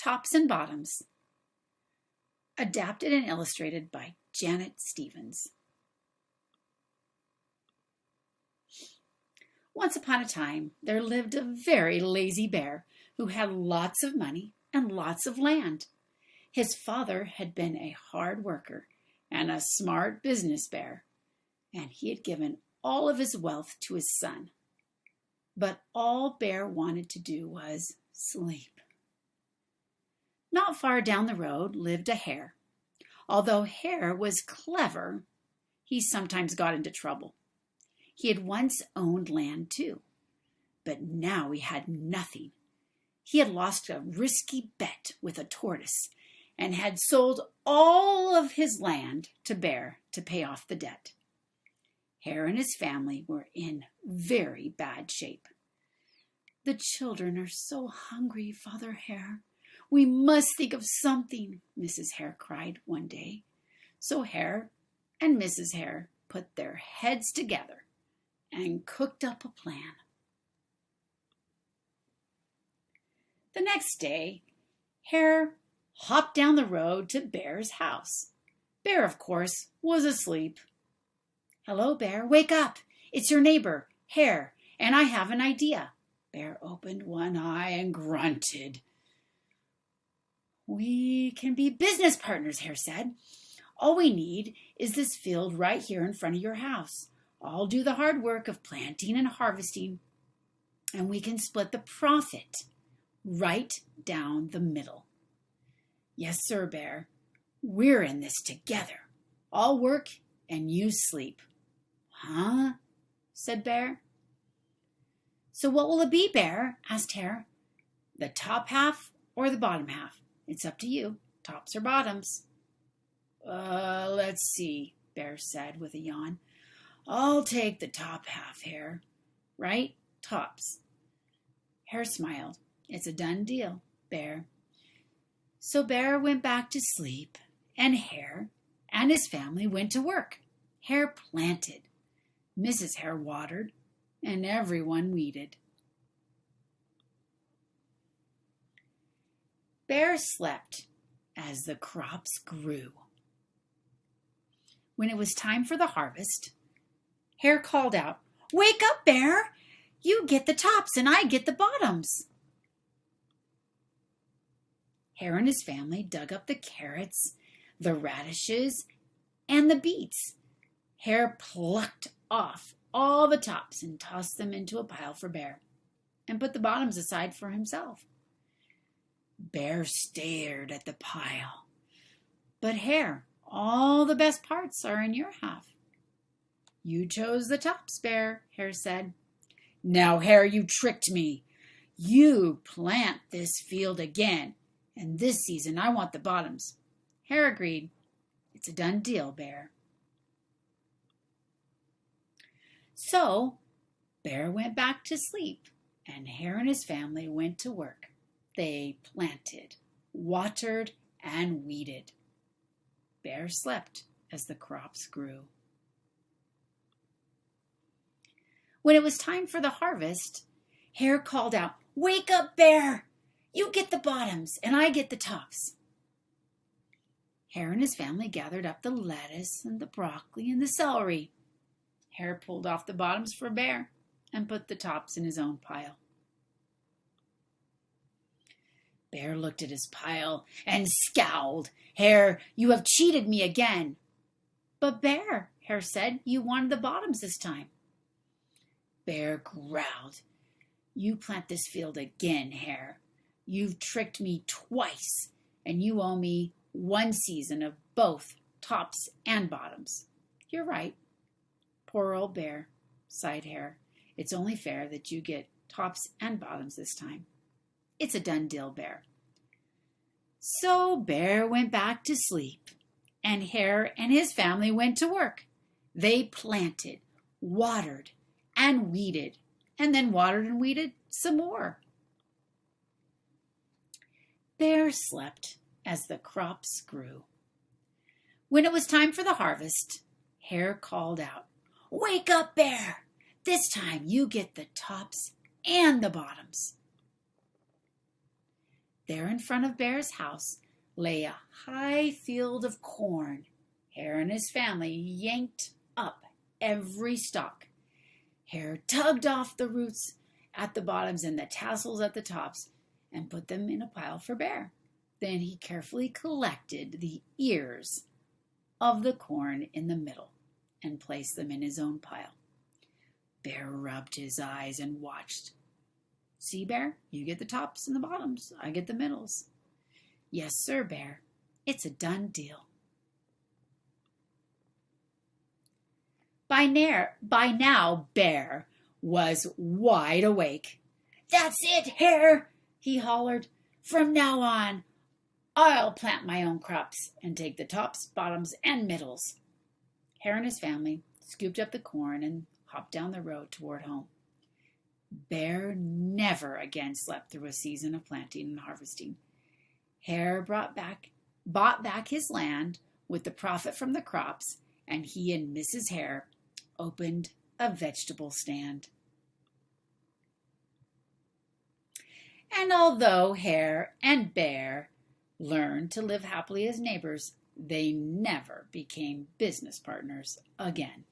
Tops and Bottoms. Adapted and illustrated by Janet Stevens. Once upon a time, there lived a very lazy bear who had lots of money and lots of land. His father had been a hard worker and a smart business bear, and he had given all of his wealth to his son. But all Bear wanted to do was sleep. Not far down the road lived a hare. Although Hare was clever, he sometimes got into trouble. He had once owned land too, but now he had nothing. He had lost a risky bet with a tortoise and had sold all of his land to Bear to pay off the debt. Hare and his family were in very bad shape. "The children are so hungry, Father Hare. We must think of something," Mrs. Hare cried one day. So Hare and Mrs. Hare put their heads together and cooked up a plan. The next day, Hare hopped down the road to Bear's house. Bear, of course, was asleep. "Hello, Bear. Wake up. It's your neighbor, Hare, and I have an idea." Bear opened one eye and grunted. "We can be business partners," Hare said. "All we need is this field right here in front of your house. I'll do the hard work of planting and harvesting, and we can split the profit right down the middle." "Yes, sir, Bear. We're in this together. I'll work and you sleep." "Huh?" said Bear. "So what will it be, Bear?" asked Hare. "The top half or the bottom half? It's up to you. Tops or bottoms?" Let's see," Bear said with a yawn. "I'll take the top half, Hare. Right? Tops." Hare smiled. "It's a done deal, Bear." So Bear went back to sleep, and Hare and his family went to work. Hare planted, Mrs. Hare watered, and everyone weeded. Bear slept as the crops grew. When it was time for the harvest, Hare called out, "Wake up, Bear! You get the tops and I get the bottoms." Hare and his family dug up the carrots, the radishes, and the beets. Hare plucked off all the tops and tossed them into a pile for Bear, and put the bottoms aside for himself. Bear stared at the pile. "But Hare, all the best parts are in your half." "You chose the tops, Bear," Hare said. "Now, Hare, you tricked me. You plant this field again, and this season I want the bottoms." Hare agreed. "It's a done deal, Bear." So Bear went back to sleep, and Hare and his family went to work. They planted, watered, and weeded. Bear slept as the crops grew. When it was time for the harvest, Hare called out, "Wake up, Bear! You get the bottoms and I get the tops." Hare and his family gathered up the lettuce and the broccoli and the celery. Hare pulled off the bottoms for Bear and put the tops in his own pile. Bear looked at his pile and scowled. "Hare, you have cheated me again." "But Bear," Hare said, "you wanted the bottoms this time." Bear growled. "You plant this field again, Hare. You've tricked me twice, and you owe me one season of both tops and bottoms." "You're right." "Poor old Bear," sighed Hare. "It's only fair that you get tops and bottoms this time. It's a done deal, Bear." So Bear went back to sleep, and Hare and his family went to work. They planted, watered, and weeded, and then watered and weeded some more. Bear slept as the crops grew. When it was time for the harvest, Hare called out, "Wake up, Bear! This time you get the tops and the bottoms." There in front of Bear's house lay a high field of corn. Hare and his family yanked up every stalk. Hare tugged off the roots at the bottoms and the tassels at the tops and put them in a pile for Bear. Then he carefully collected the ears of the corn in the middle and placed them in his own pile. Bear rubbed his eyes and watched. See, Bear, you get the tops and the bottoms. I get the middles. Yes, sir, Bear. It's a done deal. By now, Bear was wide awake. That's it, Hare, he hollered. From now on, I'll plant my own crops and take the tops, bottoms, and middles. Hare and his family scooped up the corn and hopped down the road toward home. Bear never again slept through a season of planting and harvesting. Hare bought back his land with the profit from the crops, and he and Mrs. Hare opened a vegetable stand. And although Hare and Bear learned to live happily as neighbors, they never became business partners again.